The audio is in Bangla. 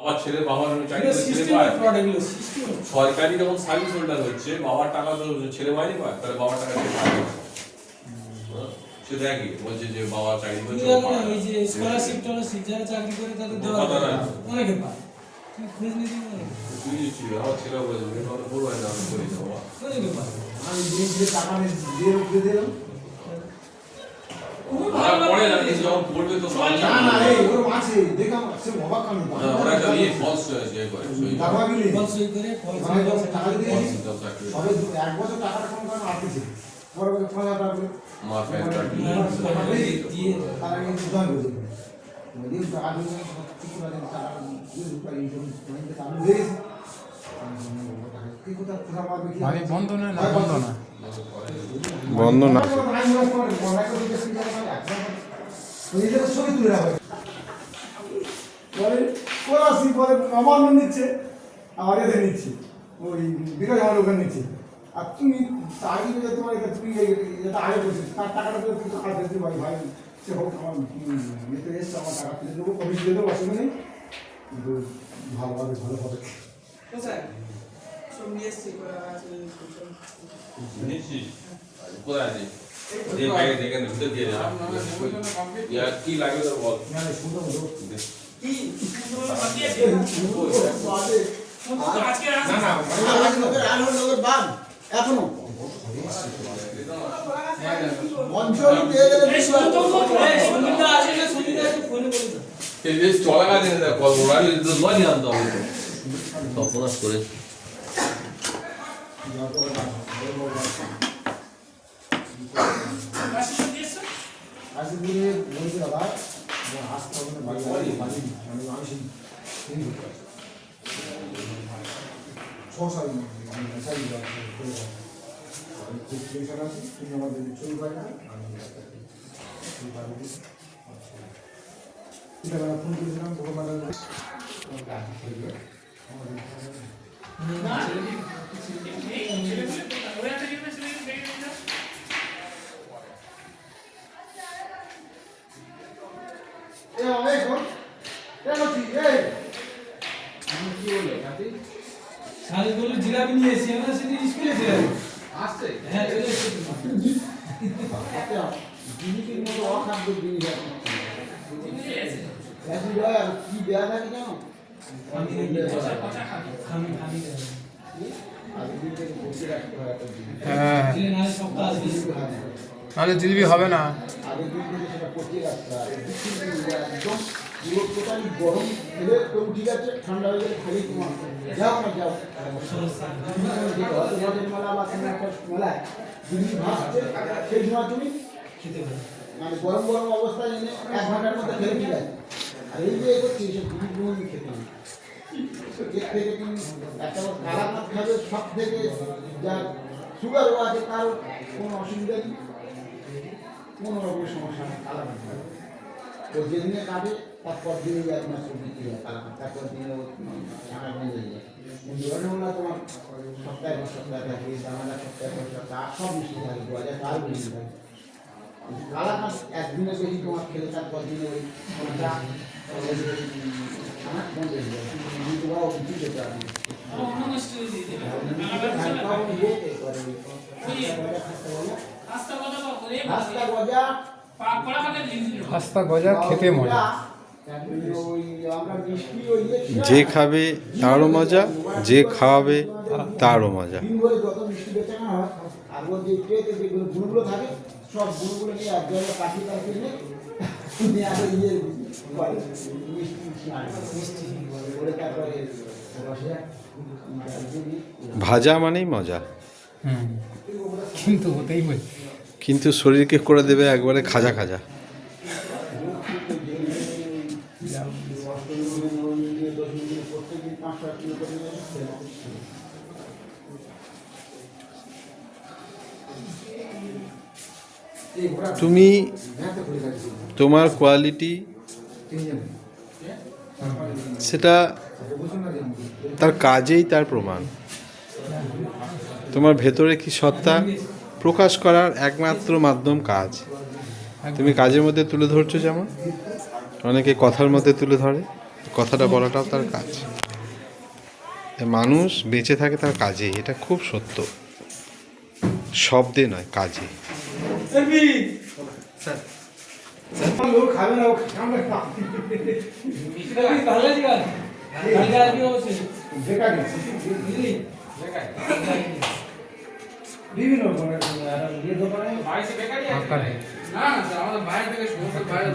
আমার ছেলে বাবার চাকরি ছেলে পায় সরকারি যখন সার্ভিস হোল্ডার হচ্ছে বাবার টাকা তো ছেলে মাইনে পায় তাহলে বাবার টাকা ছেলে পায় সে দেখি বলছে যে বাবা চাকরি করছে ওই যে স্কলারশিপ টলারশিপ যারা চাকরি করে তাদের দেওয়া অনেকে পায় তুই খোঁজ নিতে তুই ছিল আমার ছেলে বলেছে আমি বলবো না আমি করি না বাবা অনেকে পায় আমি যে টাকা দিয়ে দিলাম পরে জানি যখন পড়বে তো না না এই ওর আছে দেখলাম সে অবাক আমি ওরা একটা ইয়ে ফলস ইয়ে করে দাবাগিরি ফল সই করে ফল মানে সই যখন টাকা দিয়েছি চাকরি সবে এক বছর টাকাটা কোন কারণে আটকেছে পরে বলে 5000 টাকা করে মা ফ্যান চাকরি দিয়ে তারা কিন্তু জয়েন করেছে যদি আজ কিছু না টাকা দিয়ে রূপাই ইন্স্যুরেন্স পয়েন্টে চালু হয়ে গেছে কি কথা পুরা মারবে কি মানে বন্ধ না বন্ধ না বন্ধ না ছবি তুলে রাখবে পরে কোরাসি পরে নবান্ন নিচ্ছে আর এদের নিচ্ছে ওই বিকাশ আমার ওখানে নিচ্ছে আর তুমি আগে যে তোমার তুমি যেটা আগে বলছিস তার টাকাটা তো কিন্তু আর দিতে পারি ভাই সে হোক আমার এতে এসছে আমার টাকা তুলে দেবো কমিশন দিয়ে দেবো অসুবিধা নেই কিন্তু ভালোভাবে ভালো হবে কোথায় সব নিয়ে এসছি নিশ্চিত কোথায় আছে যে ব্যাগে দেখেন ভিতর দিয়ে যা ইয়া কি লাগে তো বল না শুনতে কি আজকে না না এখনো অঞ্চল পেয়ে গেলে সঙ্গীতা আসে না সঙ্গীতা একটু ফোনে বলে দাও এই যে চলা গাছে না কল ওরা তো লনি আনতে হবে তো তপনাস করে আজকে দিনে বলতে দাদা আসতে হবে না বাড়ি বাড়ি মানে আমি সেই ছয় আমি মেসাই টেনশন আছে তুমি আমাদের ছবি পাই না আমি ফোন করেছিলাম ভগবানের শাড়িগুলো জিলাপি নিয়ে এসেছি আমরা সেদিন স্কুলে ছিলাম আসছে হ্যাঁ চলে এসেছি জিনিসের মতো অখাদ্য জিনিস আর কি দেওয়া থাকে জানো হ্যাঁ নাহলে সপ্তাহ আসবে নাহলে জিলিপি হবে না আগের দিন থেকে সেটা পচিয়ে রাখতে হবে একদম পুরো টোটালি গরম খেলে তো ঠিক আছে ঠান্ডা হয়ে গেলে খালি তোমার যাও না যাও মেলা বা কোনো একটা মেলায় জিনিস ভাসছে সেই সময় তুমি খেতে পারো মানে গরম গরম অবস্থায় এনে 1 ঘন্টার মধ্যে খেলে ঠিক আছে আর এই যে করছি সব জিনিসগুলো খেতে হবে এর থেকে তুমি একটা কালাকাত খাবে সব থেকে যা সুগারও আছে তার কোনো অসুবিধা নেই কোনো রকমের সমস্যা নেই কালাকাত খাবে তো যেদিনে খাবে তারপর দিনে এক মাস বিক্রি হয় কালাকাত তারপর দিনে টাকা নিয়ে যায় কিন্তু না তোমার সপ্তাহে থাকে দামাদা সপ্তাহে সপ্তাহ সব মিষ্টি থাকে 2000 টাকা বেশি থাকে কালাকাত একদিনে বেশি তোমার খেলে তারপর দিনে ওই কোনটা আমার বন্ধ হয়ে যায় কিন্তু বাবা উঠে যেতে হবে খাস্তা গজা খেতে মজা যে খাবে তারও মজা যে খাওয়াবে তারও মজা যত মিষ্টি বেচানো হয় আর ওর যে ট্রেতে যে গুণগুলো থাকে সব গুণগুলো নিয়ে এক জায়গায় কাটিয়ে কাটিয়ে নিয়ে আগে ইয়ে মিষ্টি করে তারপরে ভাজা মানেই মজা কিন্তু হতেই হয় কিন্তু শরীরকে করে দেবে একবারে খাজা খাজা তুমি তোমার কোয়ালিটি সেটা তার কাজেই তার প্রমাণ তোমার ভেতরে কি সত্তা প্রকাশ করার একমাত্র মাধ্যম কাজ তুমি কাজের মধ্যে তুলে ধরছো যেমন অনেকে কথার মধ্যে তুলে ধরে কথাটা বলাটাও তার কাজ। মানুষ বেঁচে থাকে তার কাজে, এটা খুব সত্য, শব্দে নয়, কাজে। লোক খাবে না, ও খাবে না। ভালো লাগছে কালকে আসবি অবশ্যই বেকার বুঝলি বিভিন্ন ধরনের দোকানে ফাঁকা নেই। না না আমাদের বাইরে থেকে সমস্ত বাইরে